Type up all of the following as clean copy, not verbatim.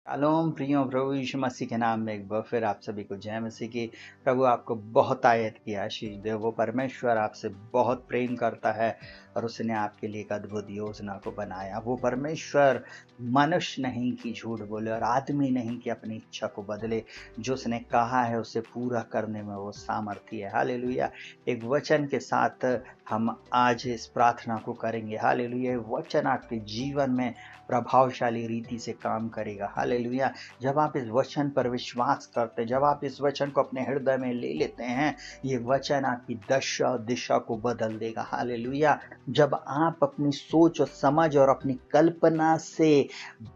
Shalom प्रियो प्रभु यीशु मसीह के नाम में एक बार फिर आप सभी को जय मसीह की। प्रभु आपको बहुत आयत की आशीष दे। वो परमेश्वर आपसे बहुत प्रेम करता है और उसने आपके लिए एक अद्भुत योजना को बनाया। वो परमेश्वर मनुष्य नहीं कि झूठ बोले और आदमी नहीं कि अपनी इच्छा को बदले। जो उसने कहा है उसे पूरा करने में वो सामर्थ्य है। हालेलुया। एक वचन के साथ हम आज इस प्रार्थना को करेंगे। हालेलुया। वचन आपके जीवन में प्रभावशाली रीति से काम करेगा। हालेलुया। जब आप इस वचन पर विश्वास करते, जब आप इस वचन को अपने हृदय में ले लेते हैं, ये वचन आपकी दशा और दिशा को बदल देगा। हालेलुया। जब आप अपनी सोच और समझ और अपनी कल्पना से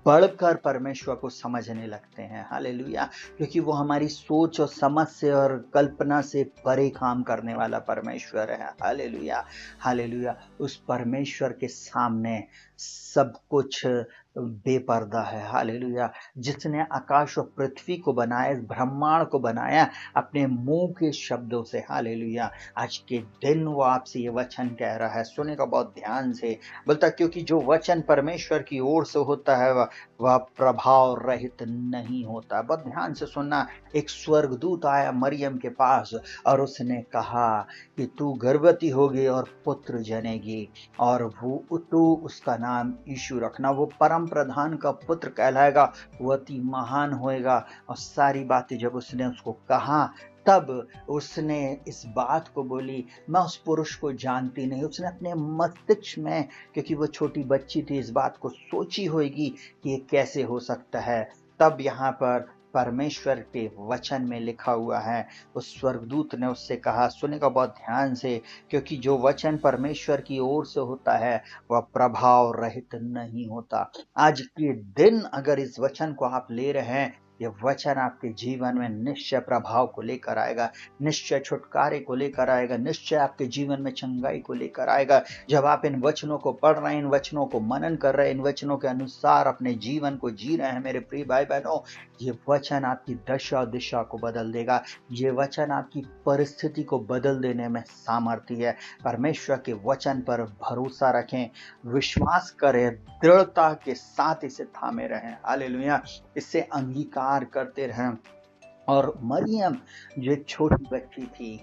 बढ़कर परमेश्वर को समझने लगते हैं। हालेलुया। क्योंकि वो हमारी सोच और समझ से और कल्पना से परे काम करने वाला परमेश्वर है। हालेलुया। हालेलुया। उस परमेश्वर के सामने सब कुछ बेपर्दा है। हालेलुया। जिसने आकाश और पृथ्वी को बनाया, इस ब्रह्मांड को बनाया अपने मुंह के शब्दों से। हालेलुया। आज के दिन वो आपसे ये वचन कह रहा है, सुनेगा बहुत ध्यान से। बोलता क्योंकि जो वचन परमेश्वर की ओर से होता है वह प्रभाव रहित नहीं होता। बहुत ध्यान से सुनना। एक स्वर्गदूत आया मरियम के पास और उसने कहा कि तू गर्भवती होगी और पुत्र जनेगी और वो तू उसका नाम यीशु रखना। वो परम प्रधान का पुत्र कहलाएगा, वो अति महान होएगा। और सारी बातें जब उसने उसको कहा तब उसने इस बात को बोली, मैं उस पुरुष को जानती नहीं। उसने अपने मस्तिष्क में, क्योंकि वो छोटी बच्ची थी, इस बात को सोची होगी कि ये कैसे हो सकता है। तब यहाँ पर परमेश्वर के वचन में लिखा हुआ है, उस स्वर्गदूत ने उससे कहा, सुनेगा बहुत ध्यान से, क्योंकि जो वचन परमेश्वर की ओर से होता है वह प्रभाव रहित नहीं होता। आज के दिन अगर इस वचन को आप ले रहे हैं, यह वचन आपके जीवन में निश्चय प्रभाव को लेकर आएगा, निश्चय छुटकारे को लेकर आएगा, निश्चय आपके जीवन में चंगाई को लेकर आएगा। जब आप इन वचनों को पढ़ रहे हैं, इन वचनों को मनन कर रहे हैं, इन वचनों के अनुसार अपने जीवन को जी रहे हैं, मेरे प्रिय भाई बहनों, ये वचन आपकी दशा दिशा को बदल देगा। ये वचन आपकी परिस्थिति को बदल देने में सामर्थ्य है। परमेश्वर के वचन पर भरोसा रखें, विश्वास करें, दृढ़ता के साथ इसे थामे रहें। हालेलुया। इससे अंगीकार करते रहें। और मरियम जो एक छोटी बच्ची थी,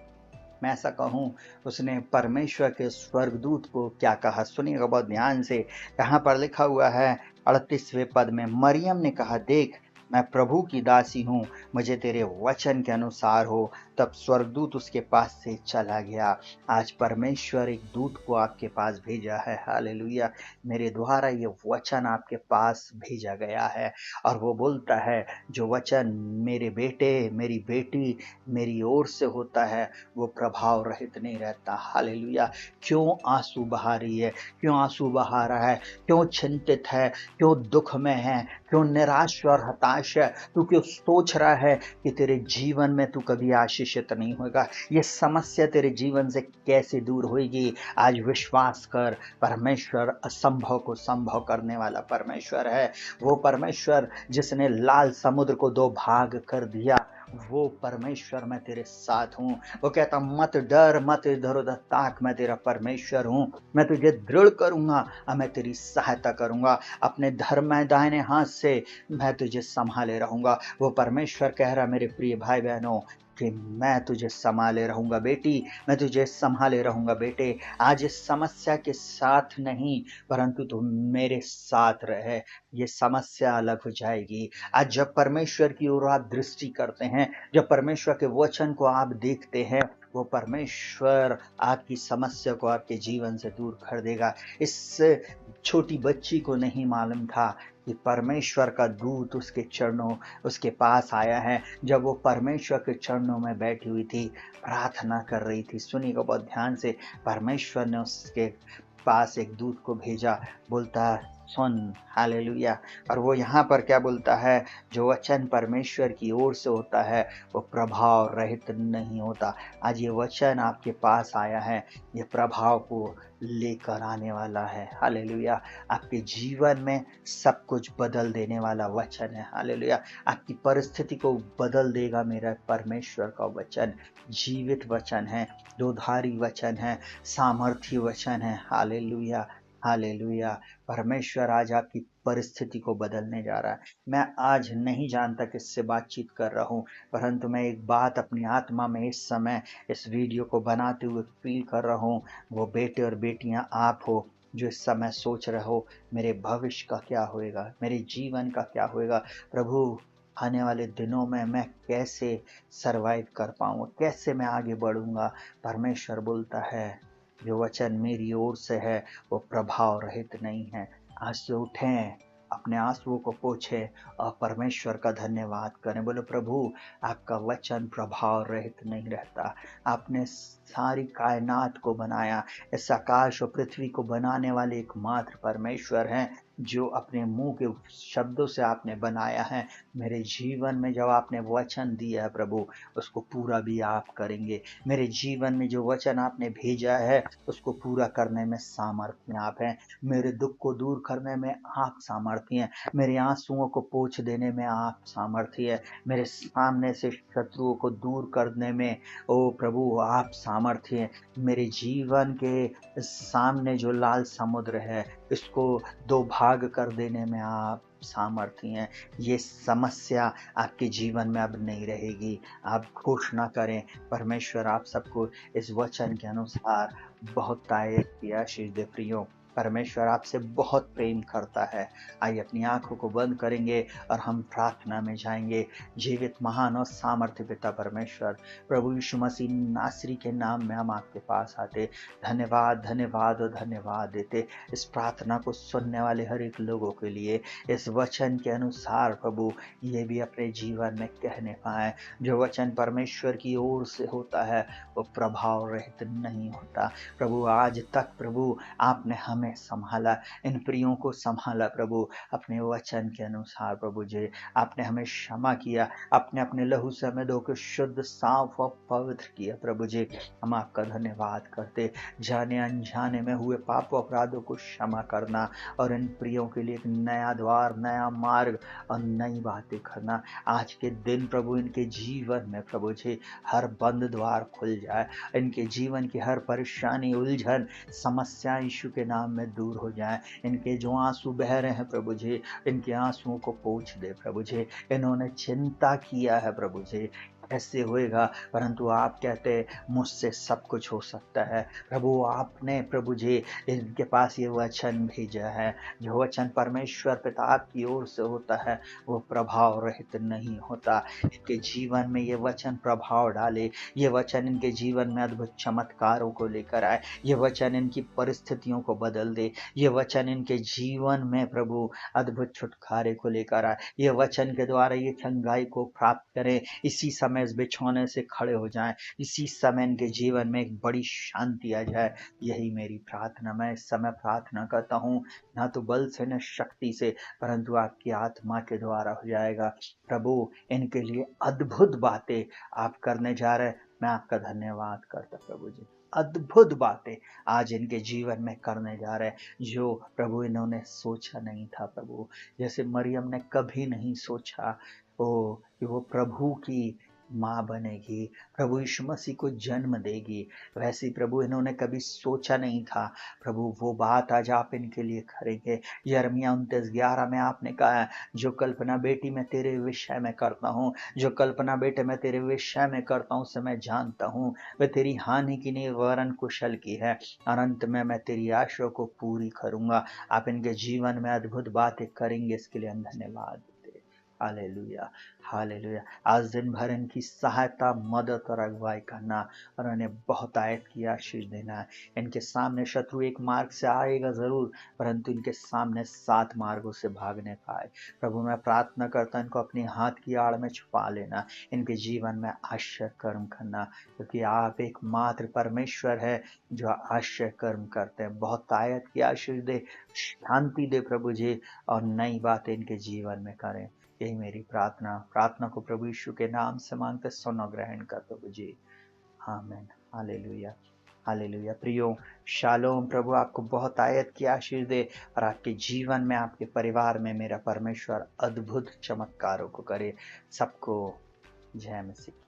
मैं ऐसा कहूं, उसने परमेश्वर के स्वर्गदूत को क्या कहा, सुनिएगा बहुत ध्यान से। यहाँ पर लिखा हुआ है 38वें पद में, मरियम ने कहा, देख मैं प्रभु की दासी हूँ, मुझे तेरे वचन के अनुसार हो। तब स्वर्गदूत उसके पास से चला गया। आज परमेश्वर एक दूत को आपके पास भेजा है। हालेलुया। मेरे द्वारा ये वचन आपके पास भेजा गया है और वो बोलता है, जो वचन मेरे बेटे मेरी बेटी मेरी ओर से होता है वो प्रभाव रहित नहीं रहता। हालेलुया। क्यों आंसू बहा रही है, क्यों आंसू बहा रहा है, क्यों चिंतित है, क्यों दुख में है, क्यों निराश और हताश है, तू क्यों सोच रहा है कि तेरे जीवन में तू कभी आशीषित नहीं होगा, ये समस्या तेरे जीवन से कैसे दूर होगी। आज विश्वास कर, परमेश्वर असंभव को संभव करने वाला परमेश्वर है। वो परमेश्वर जिसने लाल समुद्र को दो भाग कर दिया, वो परमेश्वर मैं तेरे साथ हूँ। वो कहता मत डर, मत इधर उधर ताक, मैं तेरा परमेश्वर हूँ, मैं तुझे दृढ़ करूंगा और मैं तेरी सहायता करूंगा। अपने धर्म दाहिने हाथ से मैं तुझे संभाले रहूंगा। वो परमेश्वर कह रहा, मेरे प्रिय भाई बहनों, कि मैं तुझे संभाले रहूंगा बेटी, मैं तुझे संभाले रहूंगा बेटे। आज इस समस्या के साथ नहीं, परंतु तुम मेरे साथ रहे, ये समस्या अलग हो जाएगी। आज जब परमेश्वर की ओर आप दृष्टि करते हैं, जब परमेश्वर के वचन को आप देखते हैं, वो परमेश्वर आपकी समस्या को आपके जीवन से दूर कर देगा। इस छोटी बच्ची को नहीं मालूम था कि परमेश्वर का दूत उसके पास आया है। जब वो परमेश्वर के चरणों में बैठी हुई थी, प्रार्थना कर रही थी, सुनिएगा बहुत ध्यान से, परमेश्वर ने उसके पास एक दूत को भेजा, बोलता सुन। हालेलुया। और वो यहाँ पर क्या बोलता है, जो वचन परमेश्वर की ओर से होता है वो प्रभाव रहित नहीं होता। आज ये वचन आपके पास आया है, ये प्रभाव को लेकर आने वाला है। हालेलुया। आपके जीवन में सब कुछ बदल देने वाला वचन है। हालेलुया। आपकी परिस्थिति को बदल देगा मेरा परमेश्वर का वचन। जीवित वचन है, दोधारी वचन है, सामर्थी वचन है। हालेलुया। हालेलुया। परमेश्वर आज आपकी परिस्थिति को बदलने जा रहा है। मैं आज नहीं जानता किससे बातचीत कर रहा हूँ, परंतु मैं एक बात अपनी आत्मा में इस समय इस वीडियो को बनाते हुए फील कर रहा हूँ। वो बेटे और बेटियां आप हो जो इस समय सोच रहे हो, मेरे भविष्य का क्या होएगा, मेरे जीवन का क्या होएगा। प्रभु, आने वाले दिनों में मैं कैसे सरवाइव कर पाऊंगा, कैसे मैं आगे बढ़ूंगा। परमेश्वर बोलता है, जो वचन मेरी ओर से है वो प्रभाव रहित नहीं है। आज से उठें, अपने आंसुओं को पोंछें और परमेश्वर का धन्यवाद करें। बोलो, प्रभु आपका वचन प्रभाव रहित नहीं रहता। आपने सारी कायनात को बनाया, इस आकाश और पृथ्वी को बनाने वाले एकमात्र परमेश्वर हैं, जो अपने मुंह के शब्दों से आपने बनाया है। मेरे जीवन में जब आपने वचन दिया है प्रभु, उसको पूरा भी आप करेंगे। मेरे जीवन में जो वचन आपने भेजा है उसको पूरा करने में सामर्थ्य आप हैं। मेरे दुख को दूर करने में आप सामर्थ्य हैं। मेरे आंसुओं को पोंछ देने में आप सामर्थ्य है। मेरे सामने से शत्रुओं को दूर करने में ओ प्रभु आप सामर्थ्य हैं। मेरे जीवन के सामने जो लाल समुद्र है इसको दो भाग कर देने में आप सामर्थ्य हैं। ये समस्या आपके जीवन में अब नहीं रहेगी। आप घोषणा करें, परमेश्वर आप सबको इस वचन के अनुसार बहुत तायत की आशीष दे। प्रियो, परमेश्वर आपसे बहुत प्रेम करता है। आइए अपनी आंखों को बंद करेंगे और हम प्रार्थना में जाएंगे। जीवित महान और सामर्थ्य पिता परमेश्वर, प्रभु यीशु मसीह नासरी के नाम में हम आपके पास आते धन्यवाद धन्यवाद और धन्यवाद देते इस प्रार्थना को सुनने वाले हर एक लोगों के लिए। इस वचन के अनुसार प्रभु ये भी अपने जीवन में कहने पाए, जो वचन परमेश्वर की ओर से होता है वो प्रभाव रहित नहीं होता। प्रभु आज तक प्रभु आपने हमें संभाला, इन प्रियों को संभाला प्रभु अपने वचन के अनुसार। प्रभु जी आपने हमें क्षमा किया, आपने अपने लहू से हमें धोकर शुद्ध साफ और पवित्र किया। प्रभु जी हम आपका धन्यवाद करते। जाने अनजाने में हुए पाप अपराधों को क्षमा करना और इन प्रियों के लिए एक नया द्वार, नया मार्ग और नई बातें करना। आज के दिन प्रभु इनके जीवन में प्रभु जी हर बंद द्वार खुल जाए, इनके जीवन की हर परेशानी, उलझन, समस्या यीशु के नाम में दूर हो जाए। इनके जो आंसू बह रहे हैं प्रभु जी, इनके आंसुओं को पोंछ दे प्रभु जी। इन्होंने चिंता किया है प्रभु जी ऐसे होएगा, परंतु आप कहते मुझसे सब कुछ हो सकता है। प्रभु आपने प्रभु जी इनके पास ये वचन भेजा है, जो वचन परमेश्वर पिता आपकी ओर से होता है वो प्रभाव रहित नहीं होता। इनके जीवन में ये वचन प्रभाव डाले, ये वचन इनके जीवन में अद्भुत चमत्कारों को लेकर आए, ये वचन इनकी परिस्थितियों को बदल दे, ये वचन इनके जीवन में प्रभु अद्भुत छुटकारे को लेकर आए। ये वचन के द्वारा ये चंगाई को प्राप्त करें, इसी समय इस बिछौने से खड़े हो जाएं, इसी समय इनके जीवन में एक बड़ी शांति आ जाए। यही मेरी प्रार्थना, मैं इस समय प्रार्थना करता हूँ, ना तो बल से न शक्ति से, परंतु आपकी आत्मा के द्वारा हो जाएगा। प्रभु इनके लिए अद्भुत बातें आप करने जा रहे हैं, मैं आपका धन्यवाद करता प्रभु जी। अद्भुत बातें आज इनके जीवन में करने जा रहे हैं, जो प्रभु इन्होंने सोचा नहीं था। प्रभु जैसे मरियम ने कभी नहीं सोचा ओ कि वो प्रभु की माँ बनेगी, प्रभु यीशु मसीह को जन्म देगी, वैसे प्रभु इन्होंने कभी सोचा नहीं था। प्रभु वो बात आज आप इनके लिए करेंगे। यिर्मयाह 29:11 में आपने कहा है, जो कल्पना बेटी मैं तेरे विषय में करता हूँ, जो कल्पना बेटे मैं तेरे विषय में करता हूँ उसे मैं जानता हूँ, वह तेरी हानि की नहीं वरन कुशल की है, और अंत में मैं तेरी आशा को पूरी करूंगा। आप इनके जीवन में अद्भुत बातें करेंगे, इसके लिए हम धन्यवाद देते। Hallelujah hallelujah. आज दिन भर इनकी सहायता, मदद और अगुवाई करना और उन्हें बहुत आयत की आशीष देना है। इनके सामने शत्रु एक मार्ग से आएगा जरूर, परंतु इनके सामने 7 मार्गों से भागने पाए। प्रभु मैं प्रार्थना करता इनको अपने हाथ की आड़ में छुपा लेना, इनके जीवन में आश्चर्य कर्म करना, क्योंकि आप एक मात्र परमेश्वर है जो आश्चर्य कर्म करते हैं। बहुत आयत की आशीष दे, शांति दे प्रभु जी, और नई बातें इनके जीवन में करें। यही मेरी प्रार्थना को प्रभु यीशु के नाम से मांगते सुनो ग्रहण कर प्रभु जी, आमीन। Hallelujah hallelujah. प्रियो शालोम, प्रभु आपको बहुत आयत की आशीष दे और आपके जीवन में, आपके परिवार में मेरा परमेश्वर अद्भुत चमत्कारों को करे। सबको जय मसीह।